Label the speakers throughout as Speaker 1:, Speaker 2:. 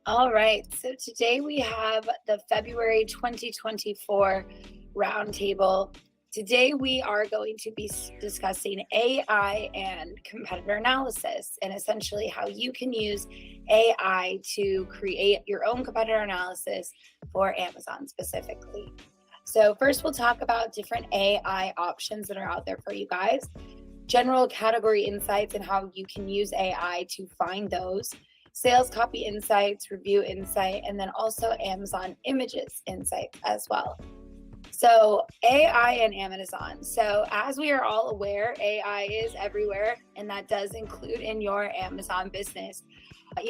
Speaker 1: All right, so today we have the February 2024 roundtable. Today we are going to be discussing AI and competitor analysis and essentially how you can use AI to create your own competitor analysis for Amazon specifically. So first we'll talk about different AI options that are out there for you guys, general category insights and how you can use AI to find those, sales copy insights, review insight, and then also Amazon images insight as well. So AI and Amazon. So as we are all aware, AI is everywhere, and that does include in your Amazon business.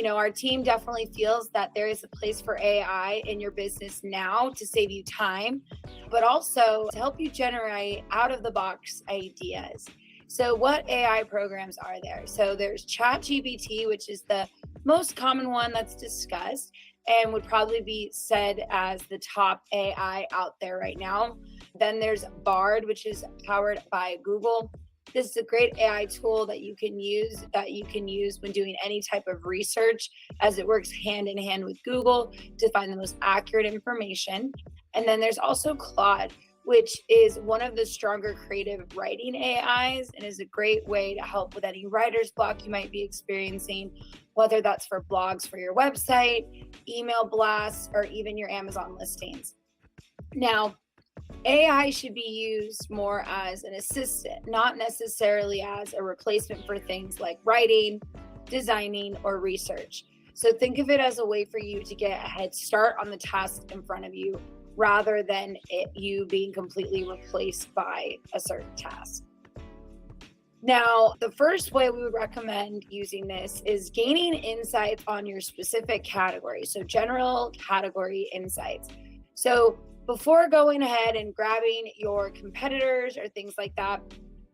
Speaker 1: Our team definitely feels that there is a place for AI in your business now to save you time, but also to help you generate out of the box ideas. So what AI programs are there? So there's ChatGPT, which is the most common one that's discussed and would probably be said as the top AI out there right now. Then there's Bard, which is powered by Google. This is a great AI tool that you can use when doing any type of research, as it works hand in hand with Google to find the most accurate information. And then there's also Claude, which is one of the stronger creative writing AIs and is a great way to help with any writer's block you might be experiencing, whether that's for blogs for your website, email blasts, or even your Amazon listings. Now, AI should be used more as an assistant, not necessarily as a replacement for things like writing, designing, or research. So think of it as a way for you to get a head start on the task in front of you rather than you being completely replaced by a certain task. Now, the first way we would recommend using this is gaining insights on your specific category. So general category insights. So before going ahead and grabbing your competitors or things like that,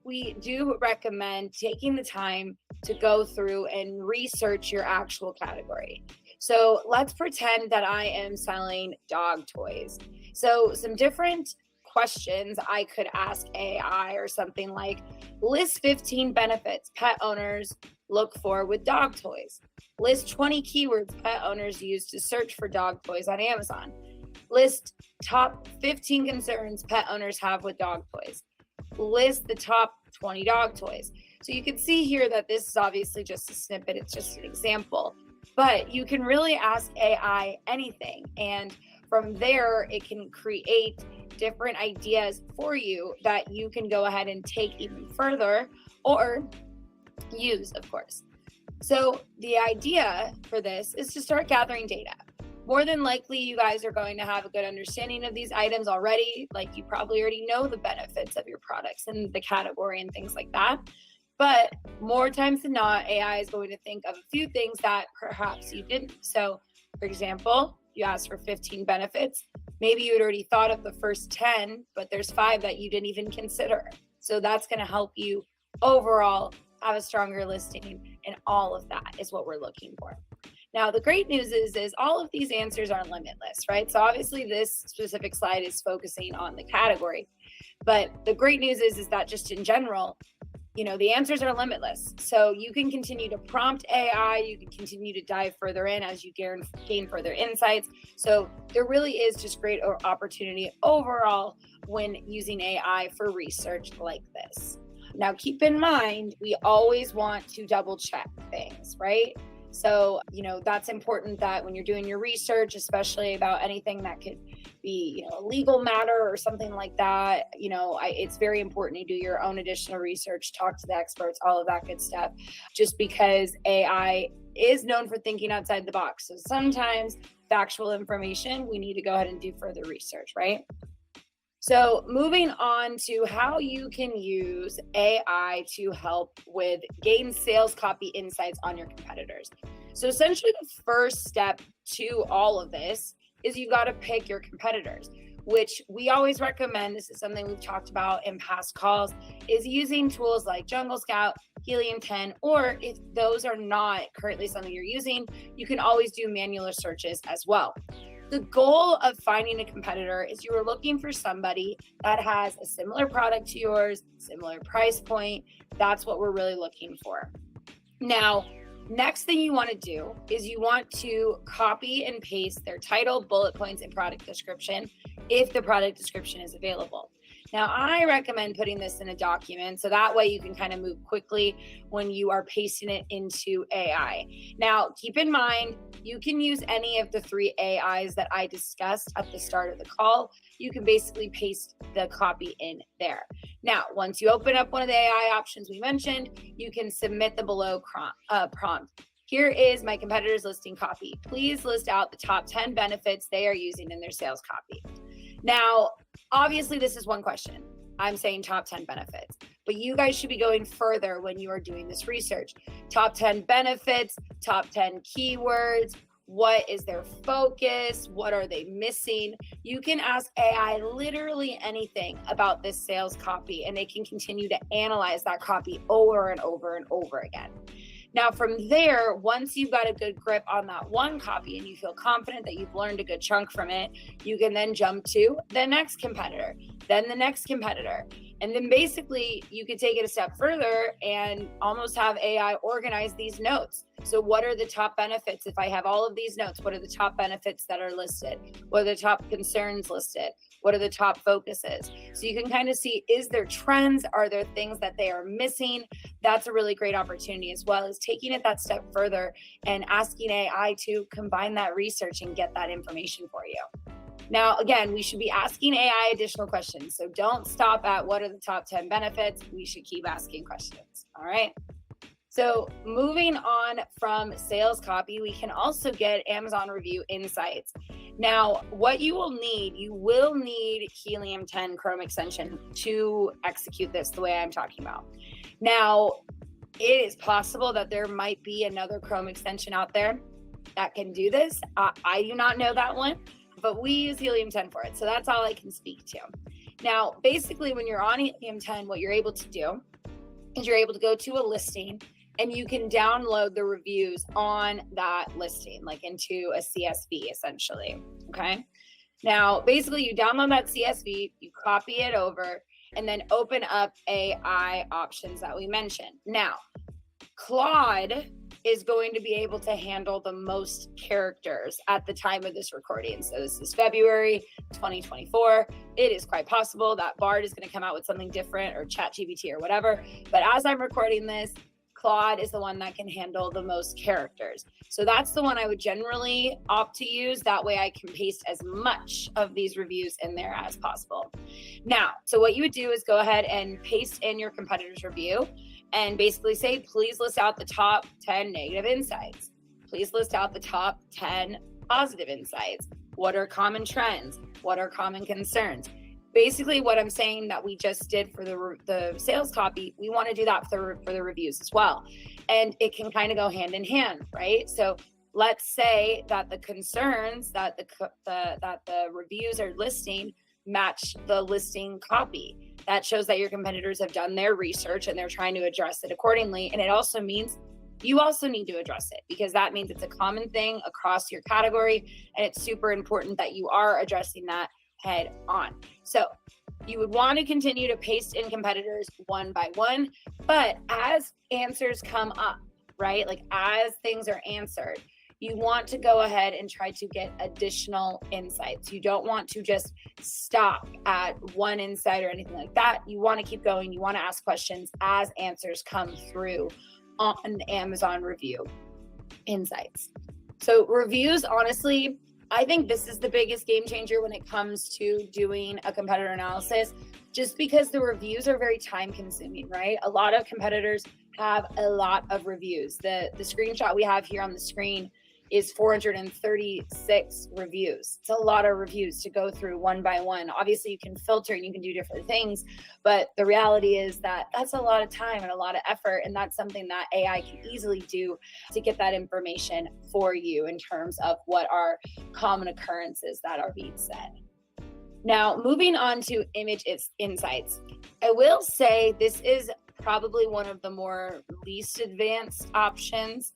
Speaker 1: we do recommend taking the time to go through and research your actual category. So let's pretend that I am selling dog toys. So some different questions I could ask AI or something like, list 15 benefits pet owners look for with dog toys. List 20 keywords pet owners use to search for dog toys on Amazon. List top 15 concerns pet owners have with dog toys. List the top 20 dog toys. So you can see here that this is obviously just a snippet. It's just an example, but you can really ask AI anything. And from there, it can create different ideas for you that you can go ahead and take even further or use, of course. So the idea for this is to start gathering data. More than likely, you guys are going to have a good understanding of these items already. Like, you probably already know the benefits of your products and the category and things like that. But more times than not, AI is going to think of a few things that perhaps you didn't. So, for example, you asked for 15 benefits. Maybe you had already thought of the first 10, but there's 5 that you didn't even consider. So that's going to help you overall have a stronger listing, and all of that is what we're looking for. Now, the great news is all of these answers are limitless, right? So obviously this specific slide is focusing on the category, but the great news is that just in general, the answers are limitless. So you can continue to prompt AI, you can continue to dive further in as you gain further insights. So there really is just great opportunity overall when using AI for research like this. Now, keep in mind, we always want to double check things, right? So, that's important that when you're doing your research, especially about anything that could be, a legal matter or something like that, it's very important you do your own additional research, talk to the experts, all of that good stuff, just because AI is known for thinking outside the box. So sometimes factual information, we need to go ahead and do further research, right? So moving on to how you can use AI to help with gain sales copy insights on your competitors. So essentially the first step to all of this is you got to pick your competitors, which we always recommend. This is something we've talked about in past calls, is using tools like Jungle Scout, Helium 10, or if those are not currently something you're using, you can always do manual searches as well. The goal of finding a competitor is you are looking for somebody that has a similar product to yours, similar price point. That's what we're really looking for. Now, Next thing you want to do is you want to copy and paste their title, bullet points, and product description if the product description is available. Now, I recommend putting this in a document so that way you can kind of move quickly when you are pasting it into AI. Now, keep in mind, you can use any of the 3 AIs that I discussed at the start of the call. You can basically paste the copy in there. Now, once you open up one of the AI options we mentioned, you can submit the below prompt. Here is my competitor's listing copy. Please list out the top 10 benefits they are using in their sales copy. Now, obviously, this is one question. I'm saying top 10 benefits, but you guys should be going further when you are doing this research. Top 10 benefits, top 10 keywords, what is their focus? What are they missing? You can ask AI literally anything about this sales copy, and they can continue to analyze that copy over and over and over again. Now, from there, once you've got a good grip on that one copy and you feel confident that you've learned a good chunk from it, you can then jump to the next competitor, then the next competitor. And then basically you could take it a step further and almost have AI organize these notes. So what are the top benefits? If I have all of these notes, what are the top benefits that are listed? What are the top concerns listed? What are the top focuses? So you can kind of see, is there trends? Are there things that they are missing? That's a really great opportunity, as well as taking it that step further and asking AI to combine that research and get that information for you. Now, again, we should be asking AI additional questions. So don't stop at what are the top 10 benefits. We should keep asking questions. All right. So moving on from sales copy, we can also get Amazon review insights. Now, what you will need Helium 10 Chrome extension to execute this the way I'm talking about. Now, it is possible that there might be another Chrome extension out there that can do this. I do not know that one, but we use Helium 10 for it. So that's all I can speak to. Now, basically, when you're on Helium 10, what you're able to do is you're able to go to a listing and you can download the reviews on that listing, like into a CSV essentially, okay? Now, basically you download that CSV, you copy it over, and then open up AI options that we mentioned. Now, Claude is going to be able to handle the most characters at the time of this recording. So this is February 2024. It is quite possible that Bard is going to come out with something different, or ChatGPT or whatever. But as I'm recording this, Claude is the one that can handle the most characters. So that's the one I would generally opt to use. That way I can paste as much of these reviews in there as possible. Now, so what you would do is go ahead and paste in your competitor's review and basically say, please list out the top 10 negative insights. Please list out the top 10 positive insights. What are common trends? What are common concerns? Basically, what I'm saying that we just did for the sales copy, we want to do that for the reviews as well. And it can kind of go hand in hand, right? So let's say that the concerns that the reviews are listing match the listing copy. That shows that your competitors have done their research and they're trying to address it accordingly. And it also means you also need to address it, because that means it's a common thing across your category. And it's super important that you are addressing that head on. So you would want to continue to paste in competitors one by one, but as answers come up, right? Like as things are answered, you want to go ahead and try to get additional insights. You don't want to just stop at one insight or anything like that. You want to keep going. You want to ask questions as answers come through on Amazon review insights. So reviews, honestly, I think this is the biggest game changer when it comes to doing a competitor analysis, just because the reviews are very time consuming, right? A lot of competitors have a lot of reviews. The screenshot we have here on the screen is 436 reviews. It's a lot of reviews to go through one by one. Obviously, you can filter and you can do different things, but the reality is that that's a lot of time and a lot of effort, and that's something that AI can easily do to get that information for you in terms of what are common occurrences that are being said. Now, moving on to image insights. I will say this is probably one of the more least advanced options,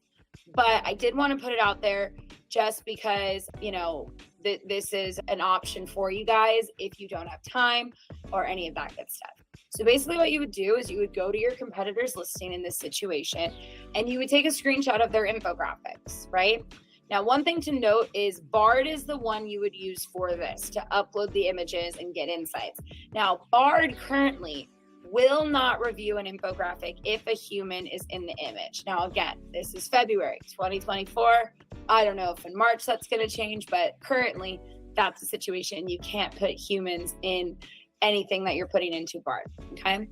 Speaker 1: but I did want to put it out there just because, you know, this is an option for you guys if you don't have time or any of that good stuff. So basically what you would do is you would go to your competitor's listing in this situation and you would take a screenshot of their infographics, right? Now, one thing to note is Bard is the one you would use for this to upload the images and get insights. Now, Bard currently will not review an infographic if a human is in the image. Now, again, this is February 2024. I don't know if in March that's going to change, but currently that's the situation. You can't put humans in anything that you're putting into Bard, okay?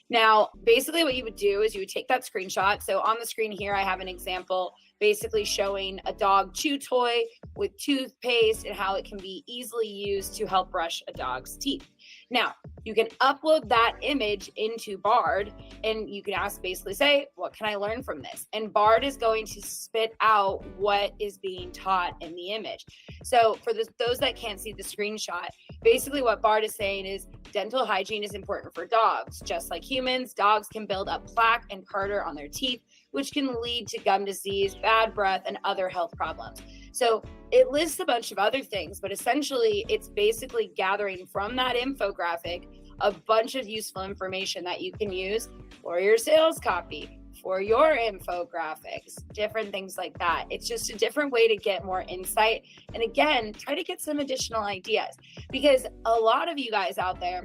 Speaker 1: Now, basically what you would do is you would take that screenshot. So on the screen here, I have an example basically showing a dog chew toy with toothpaste and how it can be easily used to help brush a dog's teeth. Now, you can upload that image into Bard and you can basically say, what can I learn from this? And Bard is going to spit out what is being taught in the image. So for those that can't see the screenshot, basically what Bard is saying is dental hygiene is important for dogs. Just like humans, dogs can build up plaque and tartar on their teeth, which can lead to gum disease, bad breath, and other health problems. So it lists a bunch of other things, but essentially it's basically gathering from that infographic a bunch of useful information that you can use for your sales copy, for your infographics, different things like that. It's just a different way to get more insight. And again, try to get some additional ideas because a lot of you guys out there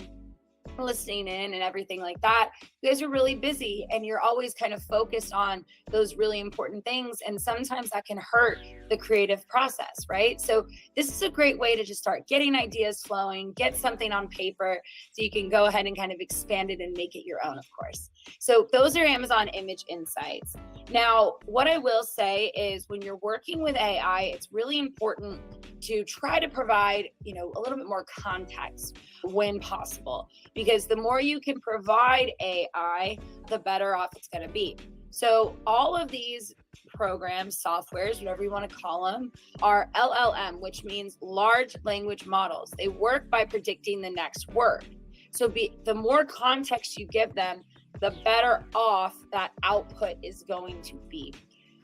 Speaker 1: listening in and everything like that, you guys are really busy and you're always kind of focused on those really important things. And sometimes that can hurt the creative process, right? So this is a great way to just start getting ideas flowing, get something on paper so you can go ahead and kind of expand it and make it your own, of course. So those are Amazon Image Insights. Now, what I will say is when you're working with AI, it's really important to try to provide, a little bit more context when possible, because the more you can provide AI, the better off it's going to be. So all of these programs, softwares, whatever you want to call them, are LLM, which means large language models. They work by predicting the next word. So the more context you give them, the better off that output is going to be.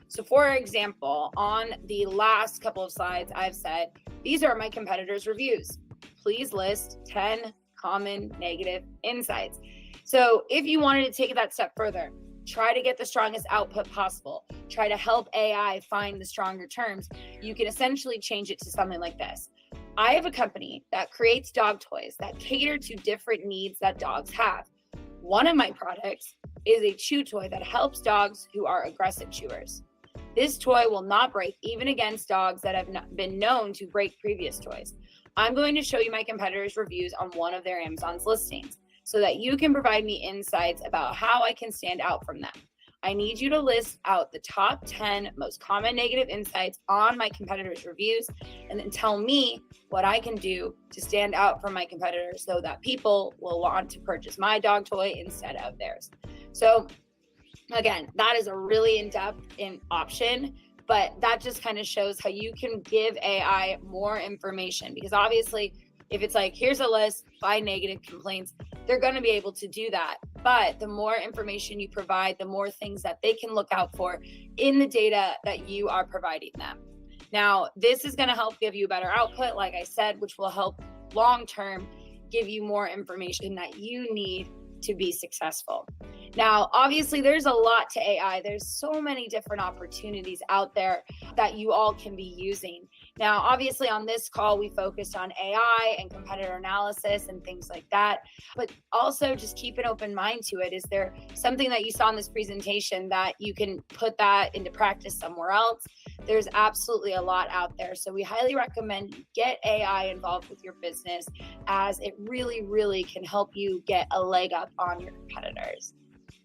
Speaker 1: So for example, on the last couple of slides, I've said, these are my competitors' reviews. Please list 10 common negative insights. So if you wanted to take that step further, try to get the strongest output possible. Try to help AI find the stronger terms. You can essentially change it to something like this. I have a company that creates dog toys that cater to different needs that dogs have. One of my products is a chew toy that helps dogs who are aggressive chewers. This toy will not break even against dogs that have not been known to break previous toys. I'm going to show you my competitors' reviews on one of their Amazon's listings so that you can provide me insights about how I can stand out from them. I need you to list out the top 10 most common negative insights on my competitors' reviews and then tell me what I can do to stand out from my competitors so that people will want to purchase my dog toy instead of theirs. So again, that is a really in-depth option, but that just kind of shows how you can give AI more information, because obviously if it's like, here's a list, 5 negative complaints, they're going to be able to do that. But the more information you provide, the more things that they can look out for in the data that you are providing them. Now, this is going to help give you better output, like I said, which will help long-term give you more information that you need to be successful. Now, obviously, there's a lot to AI. There's so many different opportunities out there that you all can be using. Now, obviously, on this call, we focused on AI and competitor analysis and things like that. But also just keep an open mind to it. Is there something that you saw in this presentation that you can put that into practice somewhere else? There's absolutely a lot out there. So we highly recommend you get AI involved with your business, as it really, really can help you get a leg up on your competitors.